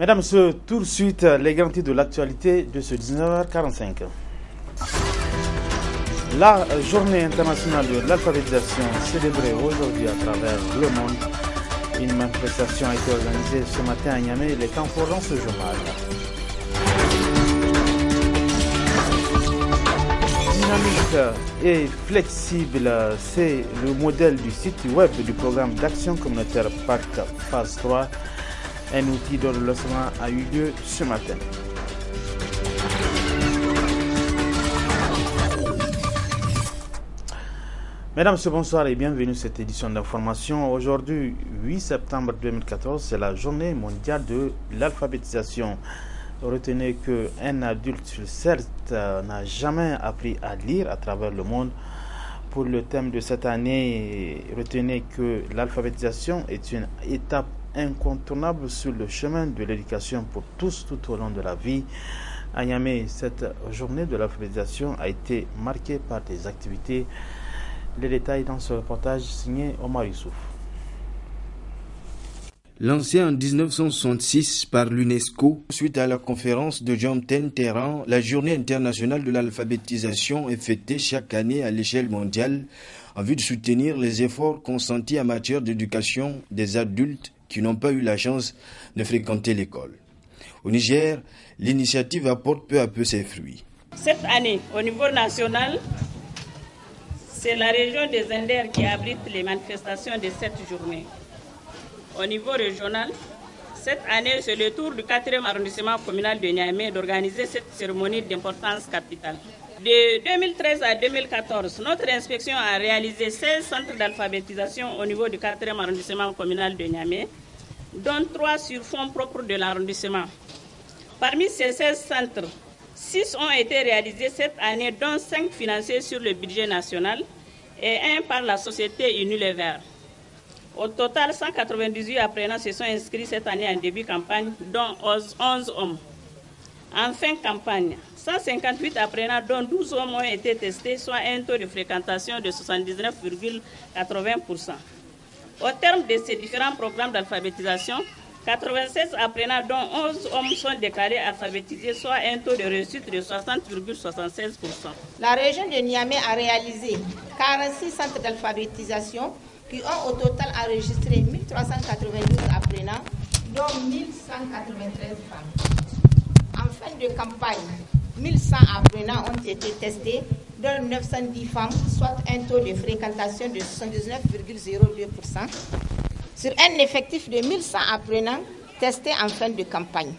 Mesdames, Messieurs, tout de suite, les grands titres de l'actualité de ce 19h45. La journée internationale de l'alphabétisation célébrée aujourd'hui à travers le monde. Une manifestation a été organisée ce matin à Niamey. Les temps forts dans ce journal. Dynamique et flexible, c'est le modèle du site web du programme d'action communautaire Pacte Phase 3. Un outil dont le lancement a eu lieu ce matin. Mesdames, Messieurs, bonsoir et bienvenue à cette édition d'information. Aujourd'hui, 8 septembre 2014, c'est la journée mondiale de l'alphabétisation. Retenez qu'un adulte sur 7 n'a jamais appris à lire à travers le monde. Pour le thème de cette année, retenez que l'alphabétisation est une étape incontournable sur le chemin de l'éducation pour tous tout au long de la vie. À Niamey, cette journée de l'alphabétisation a été marquée par des activités. Les détails dans ce reportage signé Omar Youssouf. Lancée en 1966 par l'UNESCO, suite à la conférence de Jomtien-Téhéran, la journée internationale de l'alphabétisation est fêtée chaque année à l'échelle mondiale en vue de soutenir les efforts consentis en matière d'éducation des adultes qui n'ont pas eu la chance de fréquenter l'école. Au Niger, l'initiative apporte peu à peu ses fruits. Cette année, au niveau national, c'est la région des Indères qui abrite les manifestations de cette journée. Au niveau régional, cette année, c'est le tour du 4e arrondissement communal de Niamey d'organiser cette cérémonie d'importance capitale. De 2013 à 2014, notre inspection a réalisé 16 centres d'alphabétisation au niveau du 4e arrondissement communal de Niamey, dont 3 sur fonds propres de l'arrondissement. Parmi ces 16 centres, 6 ont été réalisés cette année, dont 5 financés sur le budget national et 1 par la société Unilever. Au total, 198 apprenants se sont inscrits cette année en début de campagne, dont 11 hommes. En fin de campagne, 158 apprenants, dont 12 hommes, ont été testés, soit un taux de fréquentation de 79,80%. Au terme de ces différents programmes d'alphabétisation, 96 apprenants, dont 11 hommes, sont déclarés alphabétisés, soit un taux de réussite de 60,76%. La région de Niamey a réalisé 46 centres d'alphabétisation qui ont au total enregistré 1392 apprenants, dont 1193 femmes. En fin de campagne, 1100 apprenants ont été testés, dont 910 femmes, soit un taux de fréquentation de 79,02%, sur un effectif de 1100 apprenants testés en fin de campagne.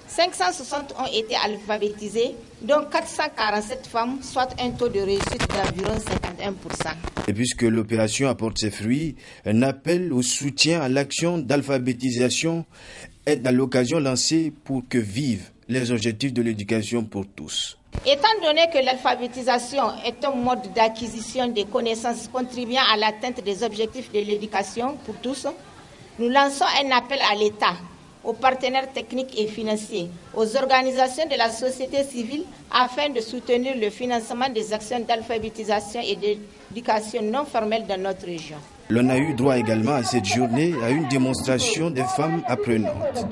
560 ont été alphabétisés, dont 447 femmes, soit un taux de réussite d'environ 51%. Et puisque l'opération apporte ses fruits, un appel au soutien à l'action d'alphabétisation est à l'occasion lancé pour que vivent les objectifs de l'éducation pour tous. Étant donné que l'alphabétisation est un mode d'acquisition des connaissances contribuant à l'atteinte des objectifs de l'éducation pour tous, nous lançons un appel à l'État, aux partenaires techniques et financiers, aux organisations de la société civile afin de soutenir le financement des actions d'alphabétisation et d'éducation non formelle dans notre région. L'on a eu droit également à cette journée à une démonstration des femmes apprenantes.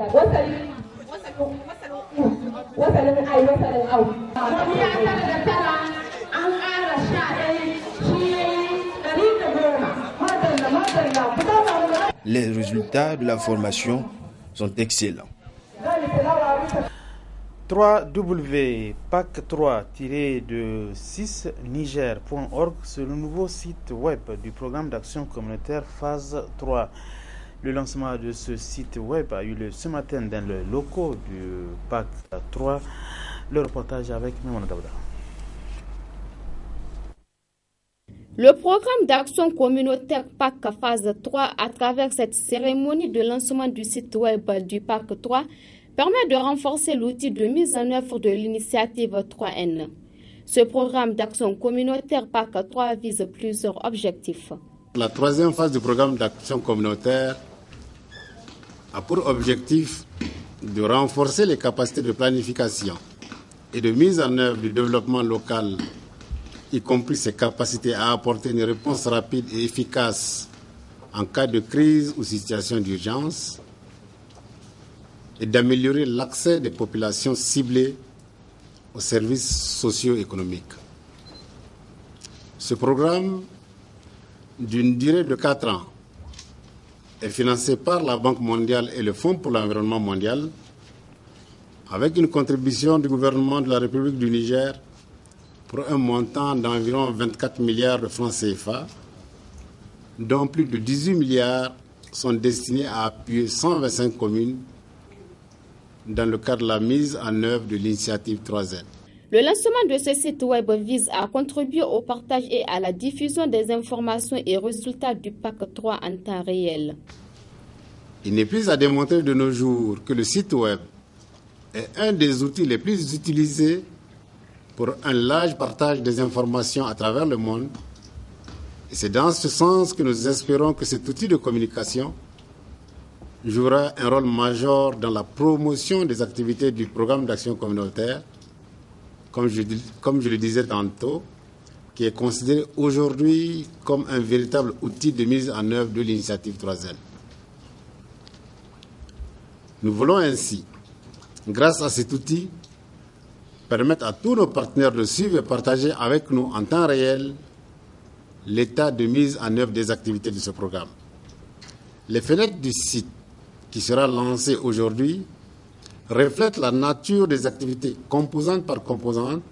Les résultats de la formation sont excellents. www.pac3-6niger.org, c'est le nouveau site web du programme d'action communautaire phase 3. Le lancement de ce site web a eu lieu ce matin dans les locaux du PAC 3. Le reportage avec Mimona Daouda. Le programme d'action communautaire PAC phase 3, à travers cette cérémonie de lancement du site web du PAC 3, permet de renforcer l'outil de mise en œuvre de l'initiative 3N. Ce programme d'action communautaire PAC 3 vise plusieurs objectifs. La troisième phase du programme d'action communautaire a pour objectif de renforcer les capacités de planification et de mise en œuvre du développement local, y compris ses capacités à apporter une réponse rapide et efficace en cas de crise ou situation d'urgence, et d'améliorer l'accès des populations ciblées aux services socio-économiques. Ce programme, d'une durée de 4 ans, est financé par la Banque mondiale et le Fonds pour l'environnement mondial, avec une contribution du gouvernement de la République du Niger pour un montant d'environ 24 milliards de francs CFA, dont plus de 18 milliards sont destinés à appuyer 125 communes dans le cadre de la mise en œuvre de l'initiative 3N. Le lancement de ce site web vise à contribuer au partage et à la diffusion des informations et résultats du PAC 3 en temps réel. Il n'est plus à démontrer de nos jours que le site web est un des outils les plus utilisés pour un large partage des informations à travers le monde. Et c'est dans ce sens que nous espérons que cet outil de communication jouera un rôle majeur dans la promotion des activités du programme d'action communautaire, comme je le disais tantôt, qui est considéré aujourd'hui comme un véritable outil de mise en œuvre de l'initiative 3N. Nous voulons ainsi, grâce à cet outil, permettre à tous nos partenaires de suivre et partager avec nous en temps réel l'état de mise en œuvre des activités de ce programme. Les fenêtres du site qui sera lancé aujourd'hui reflètent la nature des activités composante par composante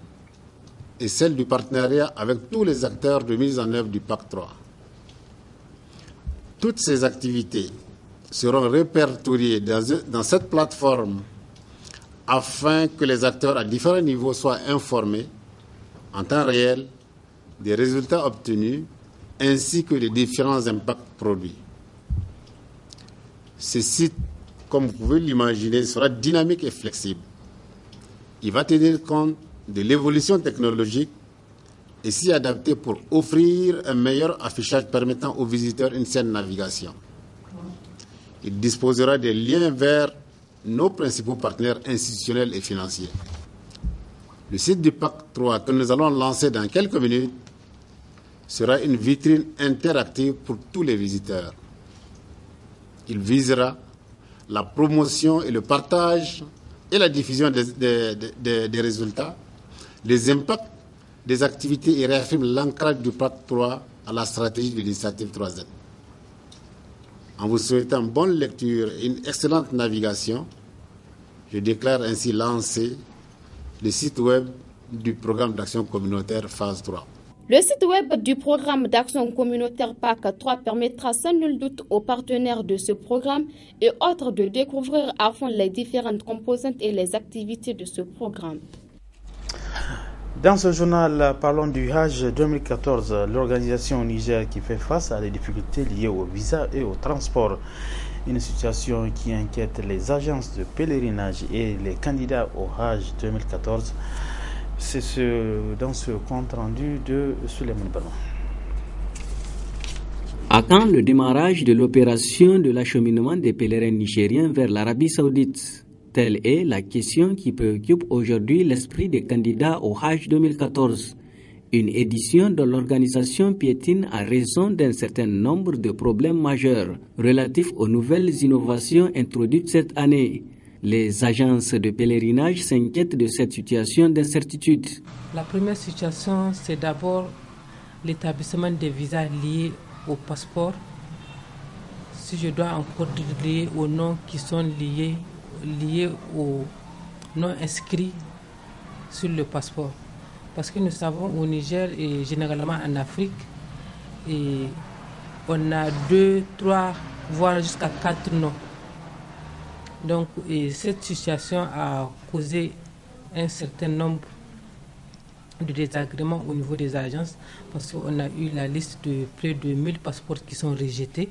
et celle du partenariat avec tous les acteurs de mise en œuvre du PAC 3. Toutes ces activités seront répertoriées dans cette plateforme afin que les acteurs à différents niveaux soient informés en temps réel des résultats obtenus ainsi que des différents impacts produits. Ce site, comme vous pouvez l'imaginer, sera dynamique et flexible. Il va tenir compte de l'évolution technologique et s'y adapter pour offrir un meilleur affichage permettant aux visiteurs une saine navigation. Il disposera des liens vers nos principaux partenaires institutionnels et financiers. Le site du PAC 3 que nous allons lancer dans quelques minutes sera une vitrine interactive pour tous les visiteurs. Il visera la promotion et le partage et la diffusion des résultats, les impacts des activités et réaffirme l'ancrage du PAC 3 à la stratégie de l'initiative 3N. En vous souhaitant bonne lecture et une excellente navigation, je déclare ainsi lancer le site web du programme d'action communautaire phase 3. Le site web du programme d'action communautaire PAC 3 permettra sans nul doute aux partenaires de ce programme et autres de découvrir à fond les différentes composantes et les activités de ce programme. Dans ce journal, parlons du Hajj 2014, l'organisation au Niger qui fait face à des difficultés liées au visa et au transport. Une situation qui inquiète les agences de pèlerinage et les candidats au Hajj 2014. C'est dans ce compte rendu de Souleymane Ballon. À quand le démarrage de l'opération de l'acheminement des pèlerins nigériens vers l'Arabie Saoudite? Telle est la question qui préoccupe aujourd'hui l'esprit des candidats au Hajj 2014. Une édition dont l'organisation piétine à raison d'un certain nombre de problèmes majeurs relatifs aux nouvelles innovations introduites cette année. Les agences de pèlerinage s'inquiètent de cette situation d'incertitude. La première situation, c'est d'abord l'établissement des visas liés au passeport. Si je dois encore lier aux noms qui sont liés aux noms inscrits sur le passeport. Parce que nous savons au Niger et généralement en Afrique, et on a 2, 3, voire jusqu'à 4 noms. Donc cette situation a causé un certain nombre de désagréments au niveau des agences parce qu'on a eu la liste de près de 1000 passeports qui sont rejetés.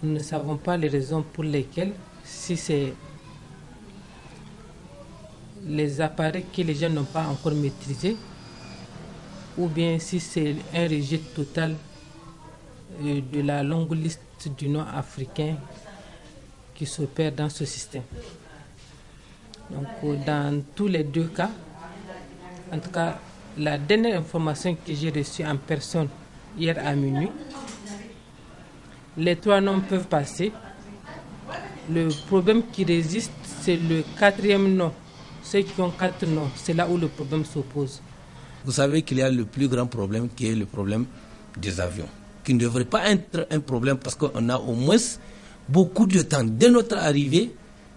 Nous ne savons pas les raisons pour lesquelles, si c'est les appareils que les gens n'ont pas encore maîtrisés ou bien si c'est un rejet total de la longue liste du nom africain qui s'opère dans ce système. Donc dans tous les deux cas, en tout cas la dernière information que j'ai reçue en personne hier à minuit, les 3 noms peuvent passer, Le problème qui résiste, c'est le 4e nom. Ceux qui ont 4 noms, c'est là où le problème s'oppose. Vous savez qu'il y a le plus grand problème qui est le problème des avions, qui ne devrait pas être un problème parce qu'on a au moins beaucoup de temps. Dès notre arrivée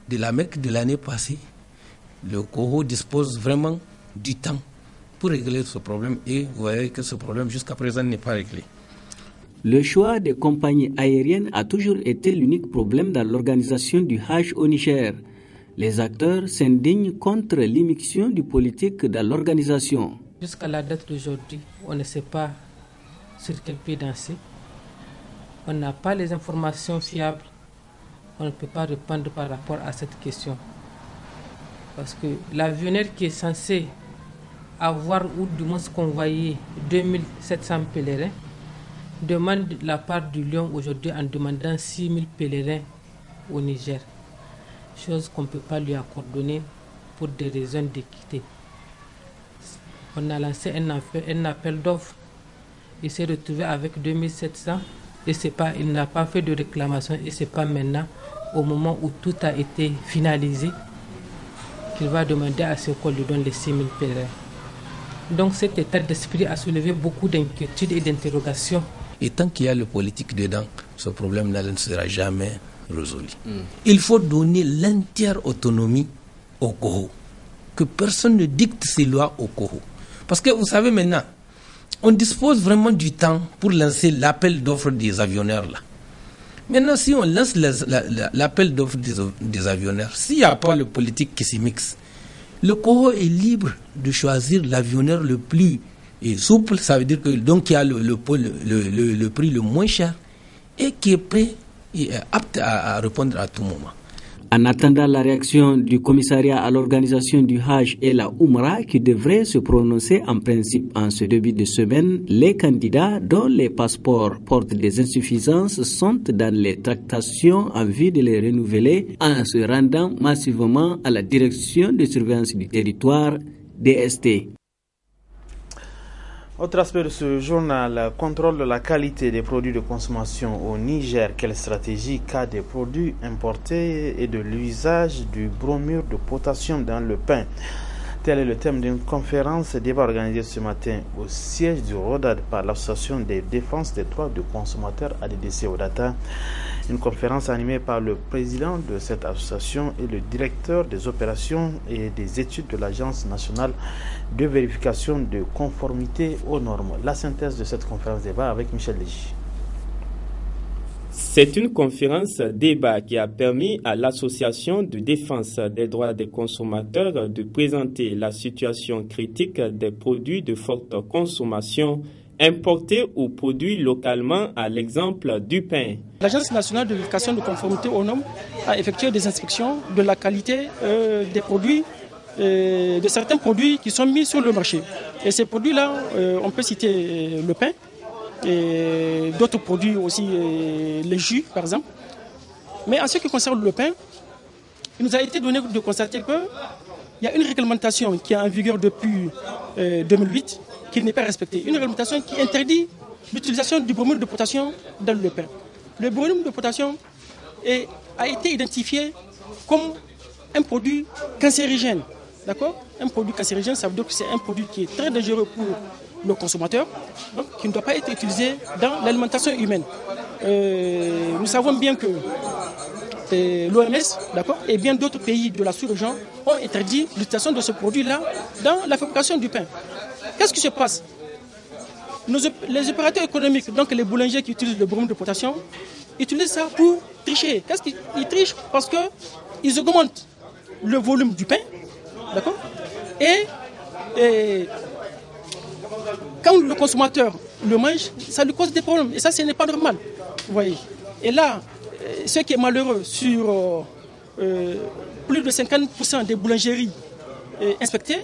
de la Mecque de l'année passée, le COHO dispose vraiment du temps pour régler ce problème et vous voyez que ce problème jusqu'à présent n'est pas réglé. Le choix des compagnies aériennes a toujours été l'unique problème dans l'organisation du Hajj au Niger. Les acteurs s'indignent contre l'immixtion du politique dans l'organisation. Jusqu'à la date d'aujourd'hui, on ne sait pas sur quel pied danser. On n'a pas les informations fiables. On ne peut pas répondre par rapport à cette question. Parce que l'avionneur qui est censé avoir ou du moins convoyer 2700 pèlerins demande la part du lion aujourd'hui en demandant 6000 pèlerins au Niger. Chose qu'on ne peut pas lui accorder pour des raisons d'équité. On a lancé un appel d'offres. Il s'est retrouvé avec 2700 et il n'a pas fait de réclamation et c'est pas maintenant, au moment où tout a été finalisé, qu'il va demander à ce qu'on lui donne les 6000 pèlerins. Donc cet état d'esprit a soulevé beaucoup d'inquiétudes et d'interrogations. Et tant qu'il y a le politique dedans, ce problème-là ne sera jamais résolu. Il faut donner l'entière autonomie au COHO. Que personne ne dicte ses lois au COHO. Parce que vous savez maintenant, on dispose vraiment du temps pour lancer l'appel d'offres des avionneurs là. Maintenant, si on lance l'appel d'offres des avionneurs, s'il n'y a pas le politique qui s'y mixe, le COHO est libre de choisir l'avionneur le plus souple, ça veut dire que donc il y a le prix le moins cher et qui est prêt et apte à répondre à tout moment. En attendant la réaction du commissariat à l'organisation du Hajj et la Oumra qui devrait se prononcer en principe en ce début de semaine, les candidats dont les passeports portent des insuffisances sont dans les tractations en vue de les renouveler en se rendant massivement à la direction de surveillance du territoire DST. Autre aspect de ce journal, contrôle de la qualité des produits de consommation au Niger. Quelle stratégie cas des produits importés et de l'usage du bromure de potassium dans le pain? Tel est le thème d'une conférence débat organisée ce matin au siège du RODAD par l'Association des défenses des droits de consommateurs ADDC ODATA. Une conférence animée par le président de cette association et le directeur des opérations et des études de l'Agence nationale de vérification de conformité aux normes. La synthèse de cette conférence débat avec Michel Légy. C'est une conférence débat qui a permis à l'Association de défense des droits des consommateurs de présenter la situation critique des produits de forte consommation importés ou produits localement, à l'exemple du pain. L'Agence nationale de vérification de conformité aux normes a effectué des inspections de la qualité des produits, de certains produits qui sont mis sur le marché. Et ces produits-là, on peut citer le pain, et d'autres produits aussi, les jus par exemple. Mais en ce qui concerne le pain, il nous a été donné de constater qu'il y a une réglementation qui est en vigueur depuis 2008 qui n'est pas respectée. Une réglementation qui interdit l'utilisation du bromure de potassium dans le pain. Le bromure de potassium a été identifié comme un produit cancérigène. D'accord ? Un produit cancérigène, ça veut dire que c'est un produit qui est très dangereux pour le consommateur, donc qui ne doit pas être utilisé dans l'alimentation humaine. Nous savons bien que l'OMS, d'accord, et bien d'autres pays de la sous-région ont interdit l'utilisation de ce produit-là dans la fabrication du pain. Qu'est-ce qui se passe ? Les opérateurs économiques, donc les boulangers qui utilisent le bromure de potassium, utilisent ça pour tricher. Qu'est-ce qu'ils trichent ? Parce qu'ils augmentent le volume du pain, d'accord ? Et quand le consommateur le mange, ça lui cause des problèmes. Et ça, ce n'est pas normal. Vous voyez. Et là, ce qui est malheureux, sur plus de 50% des boulangeries inspectées,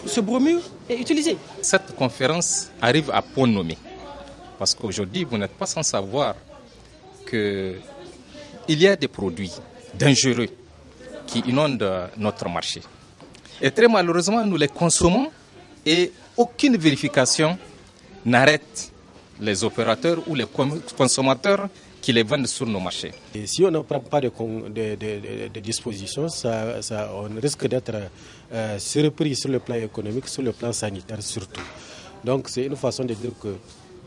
ce bromure est utilisé. Cette conférence arrive à point nommé. Parce qu'aujourd'hui, vous n'êtes pas sans savoir qu'il y a des produits dangereux qui inondent notre marché. Et très malheureusement, nous les consommons et aucune vérification n'arrête les opérateurs ou les consommateurs qui les vendent sur nos marchés. Et si on ne prend pas de dispositions, on risque d'être surpris sur le plan économique, sur le plan sanitaire surtout. Donc c'est une façon de dire que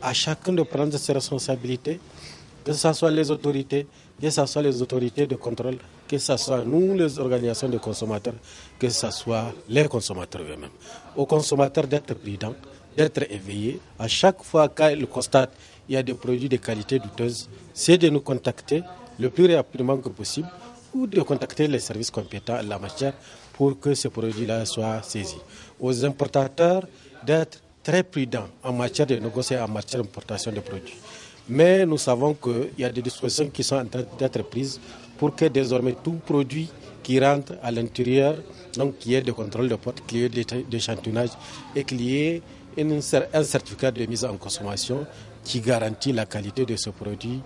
à chacun de prendre ses responsabilités, que ce soit les autorités, que ce soit les autorités de contrôle, que ce soit nous, les organisations de consommateurs, que ce soit les consommateurs eux-mêmes. Aux consommateurs d'être prudents, d'être éveillés. À chaque fois qu'ils constatent qu'il y a des produits de qualité douteuse, c'est de nous contacter le plus rapidement que possible ou de contacter les services compétents en la matière pour que ces produits-là soient saisis. Aux importateurs d'être très prudents en matière de négocier, en matière d'importation de produits. Mais nous savons qu'il y a des dispositions qui sont en train d'être prises pour que désormais tout produit qui rentre à l'intérieur, donc qu'il y ait des contrôles de porte, qu'il y ait des échantillonnages et qu'il y ait un certificat de mise en consommation qui garantit la qualité de ce produit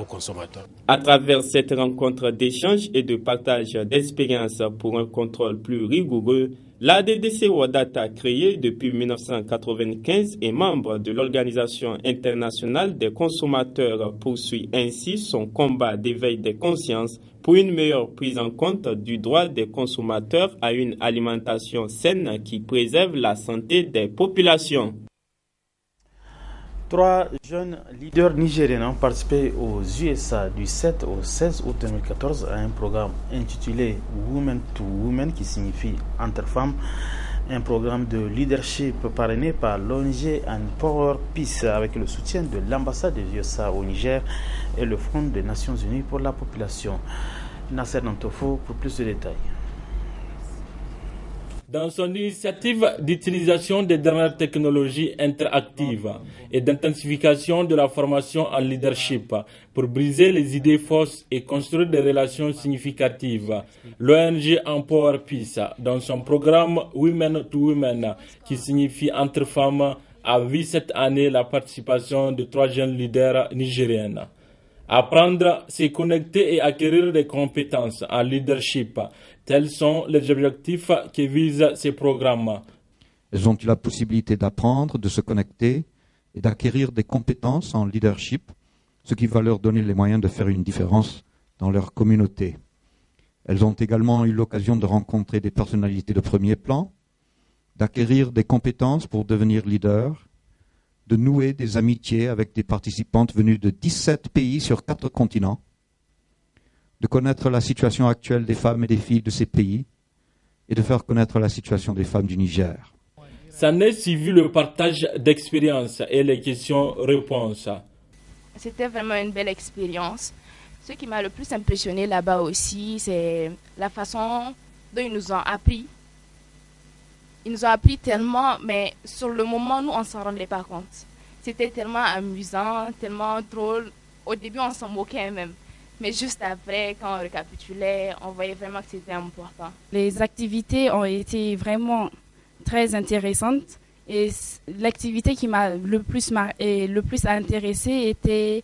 aux consommateurs. À travers cette rencontre d'échange et de partage d'expériences pour un contrôle plus rigoureux, l'ADDC Wadata, créée depuis 1995 et membre de l'Organisation internationale des consommateurs, poursuit ainsi son combat d'éveil des consciences pour une meilleure prise en compte du droit des consommateurs à une alimentation saine qui préserve la santé des populations. 3 jeunes leaders nigériens ont participé aux USA du 7 au 16 août 2014 à un programme intitulé Women to Women, qui signifie entre femmes, un programme de leadership parrainé par l'ONG Empower Peace avec le soutien de l'ambassade des USA au Niger et le Fonds des Nations Unies pour la population. Nasser Nantofo pour plus de détails. Dans son initiative d'utilisation des dernières technologies interactives et d'intensification de la formation en leadership pour briser les idées fausses et construire des relations significatives, l'ONG Empower Peace, dans son programme Women to Women, qui signifie entre femmes, a vu cette année la participation de 3 jeunes leaders nigériennes. Apprendre, se connecter et acquérir des compétences en leadership. Tels sont les objectifs qui visent ces programmes. Elles ont eu la possibilité d'apprendre, de se connecter et d'acquérir des compétences en leadership, ce qui va leur donner les moyens de faire une différence dans leur communauté. Elles ont également eu l'occasion de rencontrer des personnalités de premier plan, d'acquérir des compétences pour devenir leader, de nouer des amitiés avec des participantes venues de 17 pays sur 4 continents, de connaître la situation actuelle des femmes et des filles de ces pays et de faire connaître la situation des femmes du Niger. S'en est suivi le partage d'expériences et les questions-réponses. C'était vraiment une belle expérience. Ce qui m'a le plus impressionné là-bas aussi, c'est la façon dont ils nous ont appris. Ils nous ont appris tellement, mais sur le moment, nous, on ne s'en rendait pas compte. C'était tellement amusant, tellement drôle. Au début, on s'en moquait même. Mais juste après, quand on récapitulait, on voyait vraiment que c'était important. Les activités ont été vraiment très intéressantes. Et l'activité qui m'a le plus intéressée était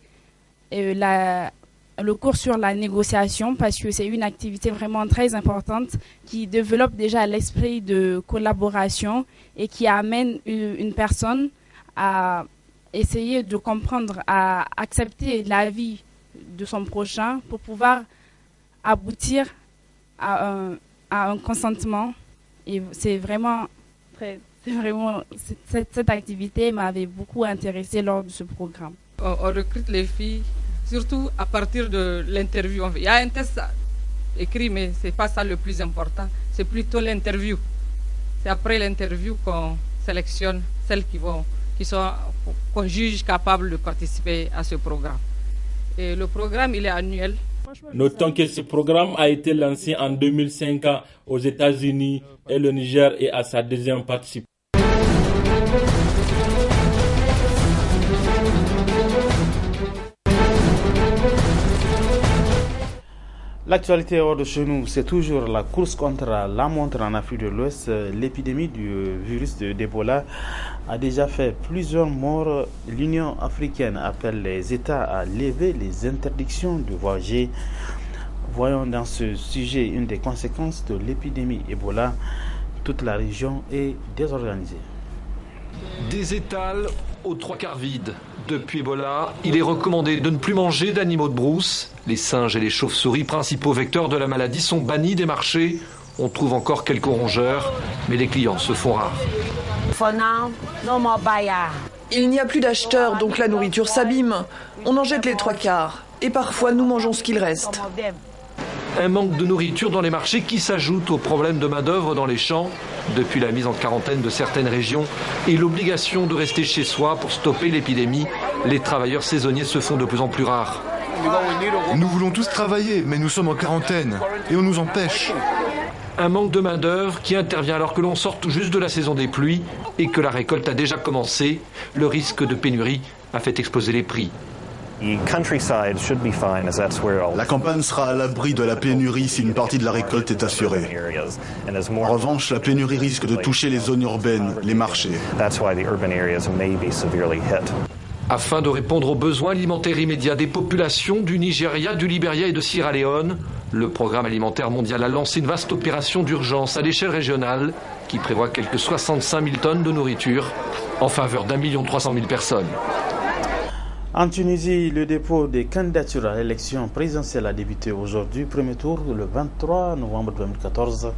le cours sur la négociation, parce que c'est une activité vraiment très importante qui développe déjà l'esprit de collaboration et qui amène une personne à essayer de comprendre, à accepter la vie de son prochain pour pouvoir aboutir à un consentement. Et c'est vraiment cette activité m'avait beaucoup intéressée lors de ce programme. On recrute les filles surtout à partir de l'interview. Il y a un test écrit, mais ce n'est pas ça le plus important. C'est plutôt l'interview. C'est après l'interview qu'on sélectionne celles qu'on juge capables de participer à ce programme. Et le programme, il est annuel. Notons que ce programme a été lancé en 2005 aux États-Unis et le Niger est à sa 2e participation. L'actualité hors de chez nous, c'est toujours la course contre la montre en Afrique de l'Ouest. L'épidémie du virus d'Ebola a déjà fait plusieurs morts. L'Union africaine appelle les États à lever les interdictions de voyager. Voyons dans ce sujet une des conséquences de l'épidémie Ebola. Toute la région est désorganisée. Des étals aux 3/4 vide. Depuis Ebola, il est recommandé de ne plus manger d'animaux de brousse. Les singes et les chauves-souris, principaux vecteurs de la maladie, sont bannis des marchés. On trouve encore quelques rongeurs, mais les clients se font rares. Il n'y a plus d'acheteurs, donc la nourriture s'abîme. On en jette les 3/4. Et parfois, nous mangeons ce qu'il reste. Un manque de nourriture dans les marchés qui s'ajoute au problème de main-d'œuvre dans les champs, depuis la mise en quarantaine de certaines régions et l'obligation de rester chez soi pour stopper l'épidémie, les travailleurs saisonniers se font de plus en plus rares. Nous voulons tous travailler, mais nous sommes en quarantaine et on nous empêche. Un manque de main-d'œuvre qui intervient alors que l'on sort tout juste de la saison des pluies et que la récolte a déjà commencé. Le risque de pénurie a fait exploser les prix. La campagne sera à l'abri de la pénurie si une partie de la récolte est assurée. En revanche, la pénurie risque de toucher les zones urbaines, les marchés. Afin de répondre aux besoins alimentaires immédiats des populations du Nigeria, du Libéria et de Sierra Leone, le Programme alimentaire mondial a lancé une vaste opération d'urgence à l'échelle régionale qui prévoit quelques 65 000 tonnes de nourriture en faveur d'1 300 000 personnes. En Tunisie, le dépôt des candidatures à l'élection présidentielle a débuté aujourd'hui, premier tour le 23 novembre 2014.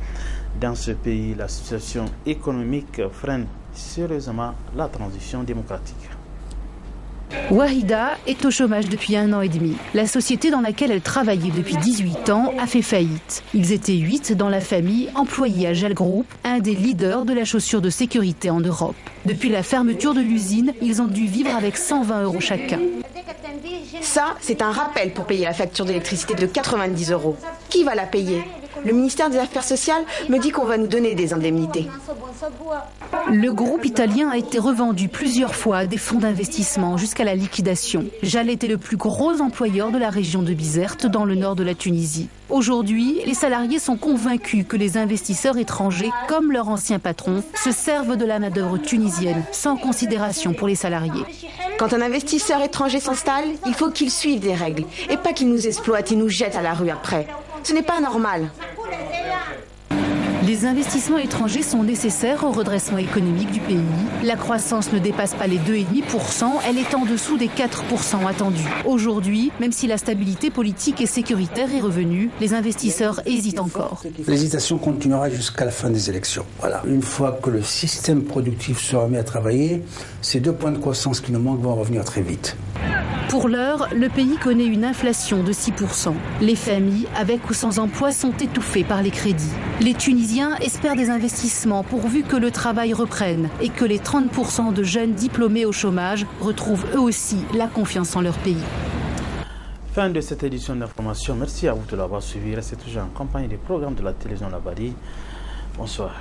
Dans ce pays, la situation économique freine sérieusement la transition démocratique. Wahida est au chômage depuis 1 an et demi. La société dans laquelle elle travaillait depuis 18 ans a fait faillite. Ils étaient 8 dans la famille, employés à Gel Group, un des leaders de la chaussure de sécurité en Europe. Depuis la fermeture de l'usine, ils ont dû vivre avec 120 € chacun. Ça, c'est un rappel pour payer la facture d'électricité de 90 €. Qui va la payer ? Le ministère des Affaires sociales me dit qu'on va nous donner des indemnités. Le groupe italien a été revendu plusieurs fois à des fonds d'investissement jusqu'à la liquidation. Jal était le plus gros employeur de la région de Bizerte dans le nord de la Tunisie. Aujourd'hui, les salariés sont convaincus que les investisseurs étrangers, comme leur ancien patron, se servent de la main-d'œuvre tunisienne sans considération pour les salariés. Quand un investisseur étranger s'installe, il faut qu'il suive des règles et pas qu'il nous exploite et nous jette à la rue après. Ce n'est pas normal. Les investissements étrangers sont nécessaires au redressement économique du pays. La croissance ne dépasse pas les 2,5%, elle est en dessous des 4% attendus. Aujourd'hui, même si la stabilité politique et sécuritaire est revenue, les investisseurs hésitent encore. L'hésitation continuera jusqu'à la fin des élections. Voilà. Une fois que le système productif sera mis à travailler, ces 2 points de croissance qui nous manquent vont revenir très vite. Pour l'heure, le pays connaît une inflation de 6%. Les familles, avec ou sans emploi, sont étouffées par les crédits. Les Tunisiens espèrent des investissements pourvu que le travail reprenne et que les 30% de jeunes diplômés au chômage retrouvent eux aussi la confiance en leur pays. Fin de cette édition d'information. Merci à vous de l'avoir suivi. Restez toujours en compagnie des programmes de la télévision Labari. Bonsoir.